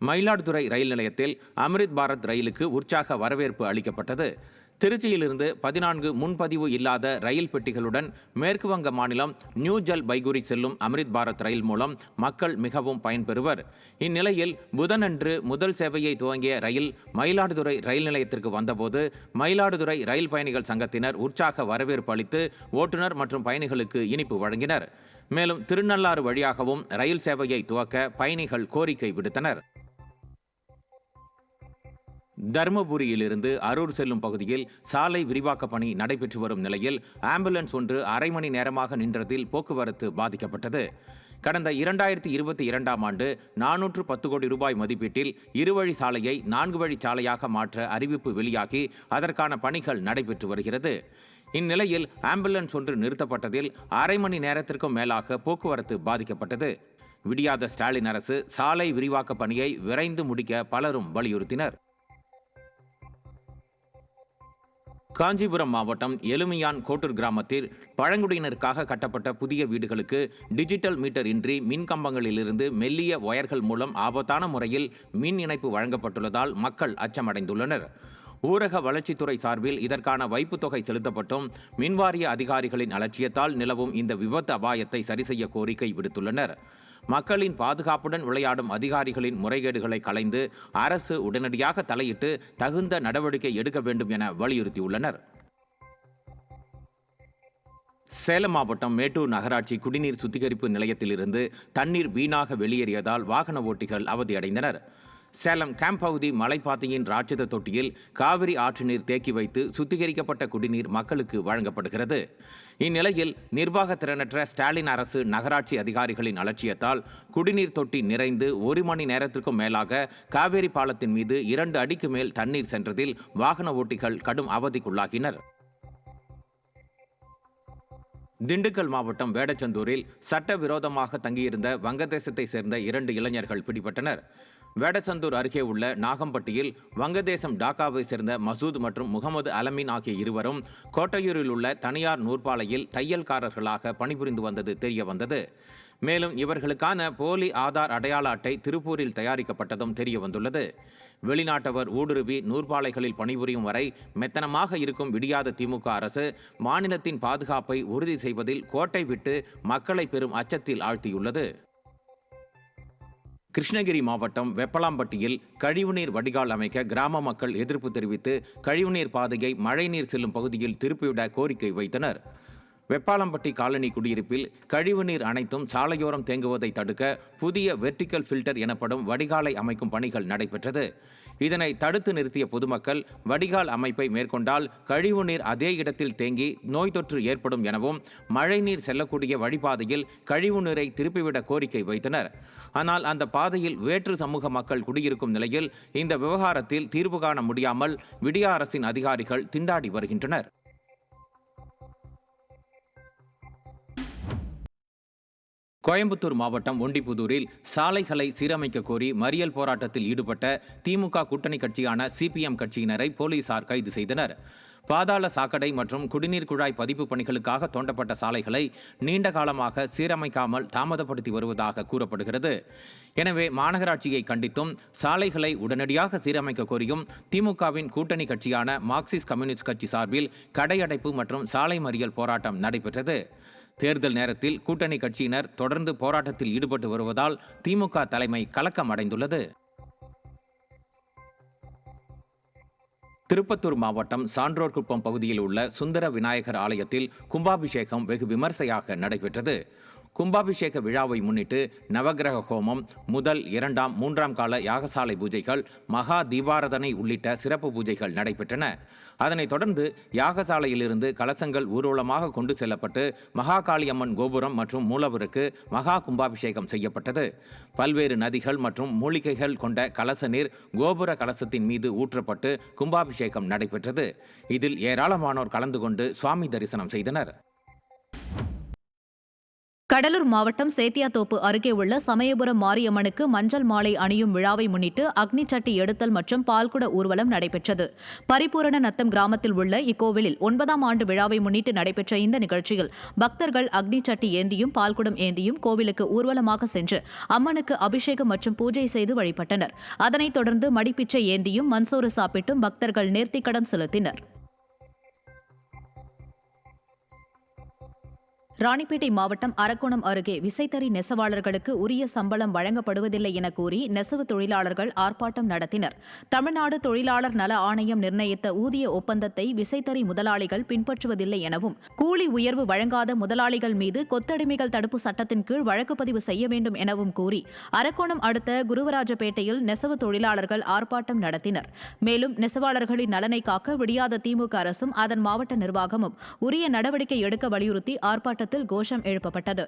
மயிலாடுதுறை ரயில் நிலையத்தில் அம்ரித் பாரத் ரயிலுக்கு உற்சாக வரவேற்பு அளிக்கப்பட்டது. திருச்சியிலிருந்து 14 முன்பதிவு இல்லாத ரயில் பெட்டிகளுடன் மேற்கு வங்க மாநிலம் நியூ ஜல் பைகுரி செல்லும் அம்ரித் பாரத் ரயில் மூலம் மக்கள் மிகவும் பயன்பெறுவர். இந்நிலையில் புதனன்று முதல் சேவையை துவங்கிய ரயில் மயிலாடுதுறை ரயில் நிலையத்திற்கு வந்தபோது மயிலாடுதுறை ரயில் பயணிகள் சங்கத்தினர் உற்சாக வரவேற்பு அளித்து ஓட்டுநர் மற்றும் பயணிகளுக்கு இனிப்பு வழங்கினர். மேலும் திருநள்ளாறு வழியாகவும் ரயில் சேவையை துவக்க பயணிகள் கோரிக்கை விடுத்தனர். தருமபுரியிலிருந்து அரூர் செல்லும் பகுதியில் சாலை விரிவாக்க பணி நடைபெற்று வரும் நிலையில் ஆம்புலன்ஸ் ஒன்று அரை மணி நேரமாக நின்றதில் போக்குவரத்து பாதிக்கப்பட்டது. கடந்த 2022ஆம் ஆண்டு 410 கோடி ரூபாய் மதிப்பீட்டில் இருவழி சாலையை 4 வழி சாலையாக மாற்ற அறிவிப்பு வெளியாகி அதற்கான பணிகள் நடைபெற்று வருகிறது. இந்நிலையில் ஆம்புலன்ஸ் ஒன்று நிறுத்தப்பட்டதில் அரை மணி நேரத்திற்கும் மேலாக போக்குவரத்து பாதிக்கப்பட்டது. விடியாத ஸ்டாலின் அரசு சாலை விரிவாக்க பணியை விரைந்து முடிக்க பலரும் வலியுறுத்தினர். காஞ்சிபுரம் மாவட்டம் எலுமியான் கோட்டூர் கிராமத்தில் பழங்குடியினருக்காக கட்டப்பட்ட புதிய வீடுகளுக்கு டிஜிட்டல் மீட்டர் இன்றி மின் கம்பங்களிலிருந்து மெல்லிய ஒயர்கள் மூலம் ஆபத்தான முறையில் மின் இணைப்பு வழங்கப்பட்டுள்ளதால் மக்கள் அச்சமடைந்துள்ளனர். ஊரக வளர்ச்சித்துறை சார்பில் இதற்கான வைப்புத் தொகை செலுத்தப்பட்டும் மின்வாரிய அதிகாரிகளின் அலட்சியத்தால் நிலவும் இந்த விபத்து அபாயத்தை சரிசெய்ய கோரிக்கை விடுத்துள்ளனர். மக்களின் பாதுகாப்புடன் விளையாடும் அதிகாரிகளின் முறைகேடுகளை களைந்து அரசு உடனடியாக தலையிட்டு தகுந்த நடவடிக்கை எடுக்க வேண்டும் என வலியுறுத்தியுள்ளனர். சேலம் மாவட்டம் மேட்டூர் நகராட்சி குடிநீர் சுத்திகரிப்பு நிலையத்திலிருந்து தண்ணீர் வீணாக வெளியேறியதால் வாகன ஓட்டிகள் அவதியடைந்தனர். சேலம் கேம்ப் பகுதி மலைப்பாதையின் ராட்சத தொட்டியில் காவிரி ஆற்று நீர் தேக்கி வைத்து சுத்திகரிக்கப்பட்ட குடிநீர் மக்களுக்கு வழங்கப்படுகிறது. இந்நிலையில் நிர்வாக திறனற்ற ஸ்டாலின் அரசு நகராட்சி அதிகாரிகளின் அலட்சியத்தால் குடிநீர் தொட்டி நிறைந்து 1 மணி நேரத்திற்கும் மேலாக காவேரி பாலத்தின் மீது 2 அடிக்கு மேல் தண்ணீர் சென்றதில் வாகன ஓட்டிகள் கடும் அவதிக்குள்ளாகினர். திண்டுக்கல் மாவட்டம் வேடச்சந்தூரில் சட்டவிரோதமாக தங்கியிருந்த வங்கதேசத்தை சேர்ந்த 2 இளைஞர்கள் பிடிபட்டனர். வேடச்சந்தூர் அருகே உள்ள நாகம்பட்டியில் வங்கதேசம் டாக்காவை சேர்ந்த மசூத் மற்றும் முகமது அலமீன் ஆகிய இருவரும் கோட்டையூரில் உள்ள தனியார் நூற்பாலையில் தையல்காரர்களாக பணிபுரிந்து வந்தது தெரிய வந்தது. மேலும் இவர்களுக்கான போலி ஆதார் அடையாள அட்டை திருப்பூரில் தயாரிக்கப்பட்டதும் தெரிய வந்துள்ளது. வெளிநாட்டவர் ஊடுருவி நூற்பாலைகளில் பணிபுரியும் வரை மெத்தனமாக இருக்கும் விடியாத திமுக அரசு மாநிலத்தின் பாதுகாப்பை உறுதி செய்வதில் கோட்டை விட்டு மக்களை பெரும் அச்சத்தில் ஆழ்த்தியுள்ளது. கிருஷ்ணகிரி மாவட்டம் வெப்பலாம்பட்டியில் கழிவுநீர் வடிகால் அமைக்க கிராம மக்கள் எதிர்ப்பு தெரிவித்து கழிவுநீர் பாதையை மழைநீர் செல்லும் பகுதியில் திருப்பிவிட கோரிக்கை வைத்தனர். வெப்பாளம்பட்டி காலனி குடியிருப்பில் கழிவுநீர் அனைத்தும் சாலையோரம் தேங்குவதை தடுக்க புதிய வெர்டிக்கல் ஃபில்டர் எனப்படும் வடிகாலை அமைக்கும் பணிகள் நடைபெற்றது. இதனை தடுத்து நிறுத்திய பொதுமக்கள் வடிகால் அமைப்பை மேற்கொண்டால் கழிவுநீர் அதே இடத்தில் தேங்கி நோய் தொற்று ஏற்படும் எனவும் மழைநீர் செல்லக்கூடிய வழிபாதையில் கழிவுநீரை திருப்பிவிட கோரிக்கை வைத்தனர். ஆனால் அந்த பாதையில் வேற்று சமூக மக்கள் குடியிருக்கும் நிலையில் இந்த விவகாரத்தில் தீர்வு காண முடியாமல் விடியா அரசின் அதிகாரிகள் திண்டாடி வருகின்றனர். கோயம்புத்தூர் மாவட்டம் ஒண்டிப்புதூரில் சாலைகளை சீரமைக்க கோரி மறியல் போராட்டத்தில் ஈடுபட்ட திமுக கூட்டணி கட்சியான சிபிஎம் கட்சியினரை போலீசார் கைது செய்தனர். பாதாள சாக்கடை மற்றும் குடிநீர் குழாய் பதிப்பு பணிகளுக்காக தோண்டப்பட்ட சாலைகளை நீண்ட காலமாக சீரமைக்காமல் தாமதப்படுத்தி வருவதாக கூறப்படுகிறது. எனவே மாநகராட்சியை கண்டித்தும் சாலைகளை உடனடியாக சீரமைக்க கோரியும் திமுகவின் கூட்டணி கட்சியான மார்க்சிஸ்ட் கம்யூனிஸ்ட் கட்சி சார்பில் கடையடைப்பு மற்றும் சாலை மறியல் போராட்டம் நடைபெற்றது. தேர்தல் நேரத்தில் கூட்டணி கட்சியினர் தொடர்ந்து போராட்டத்தில் ஈடுபட்டு வருவதால் திமுக தலைமை கலக்கம் அடைந்துள்ளது. திருப்பத்தூர் மாவட்டம் சான்றோர்குப்பம் பகுதியில் உள்ள சுந்தர விநாயகர் ஆலயத்தில் கும்பாபிஷேகம் வெகு விமர்சையாக நடைபெற்றது. கும்பாபிஷேக விழாவை முன்னிட்டு நவகிரக ஹோமம், முதல், 2ஆம், 3ஆம் கால யாகசாலை பூஜைகள், மகா தீபாராதனை உள்ளிட்ட சிறப்பு பூஜைகள் நடைபெற்றன. அதனைத் தொடர்ந்து யாகசாலையிலிருந்து கலசங்கள் ஊர்வலமாக கொண்டு செல்லப்பட்டு மகாகாளியம்மன் கோபுரம் மற்றும் மூலவருக்கு மகா கும்பாபிஷேகம் செய்யப்பட்டது. பல்வேறு நதிகள் மற்றும் மூலிகைகள் கொண்ட கலச நீர் கோபுர கலசத்தின் மீது ஊற்றப்பட்டு கும்பாபிஷேகம் நடைபெற்றது. இதில் ஏராளமானோர் கலந்து கொண்டு சுவாமி தரிசனம் செய்தனர். கடலூர் மாவட்டம் சேத்தியாத்தோப்பு அருகே உள்ள சமயபுரம் மாரியம்மனுக்கு மஞ்சள் மாலை அணியும் விழாவை முன்னிட்டு அக்னி சட்டி எடுத்தல் மற்றும் பால்குட ஊர்வலம் நடைபெற்றது. பரிபூரண நத்தம் கிராமத்தில் உள்ள இக்கோவிலில் 9ஆம் ஆண்டு விழாவை முன்னிட்டு நடைபெற்ற இந்த நிகழ்ச்சியில் பக்தர்கள் அக்னி சட்டி ஏந்தியும் பால்குடம் ஏந்தியும் கோவிலுக்கு ஊர்வலமாக சென்று அம்மனுக்கு அபிஷேகம் மற்றும் பூஜை செய்து வழிபட்டனர். அதனைத் தொடர்ந்து மடிப்பிச்சை ஏந்தியும் மண்சோறு சாப்பிட்டும் பக்தர்கள் நேர்த்திக்கடன் செலுத்தினர். ராணிப்பேட்டை மாவட்டம் அரக்கோணம் அருகே விசைத்தறி நெசவாளர்களுக்கு உரிய சம்பளம் வழங்கப்படுவதில்லை என கூறி நெசவு தொழிலாளர்கள் ஆர்ப்பாட்டம் நடத்தினர். தமிழ்நாடு தொழிலாளர் நல ஆணையம் நிர்ணயித்த ஊதிய ஒப்பந்தத்தை விசைத்தறி முதலாளிகள் பின்பற்றுவதில்லை எனவும், கூலி உயர்வு வழங்காத முதலாளிகள் மீது கொத்தடிமைகள் தடுப்பு சட்டத்தின் கீழ் வழக்கு பதிவு செய்ய வேண்டும் எனவும் கூறி அரக்கோணம் அடுத்த குருவராஜபேட்டையில் நெசவு தொழிலாளர்கள் ஆர்ப்பாட்டம் நடத்தினர். மேலும் நெசவாளர்களின் நலனை காக்க விடியாத திமுக அரசும் அதன் மாவட்ட நிர்வாகமும் உரிய நடவடிக்கை எடுக்க வலியுறுத்தி ஆர்ப்பாட்டத்தில் கோஷம் எழுப்பப்பட்டது.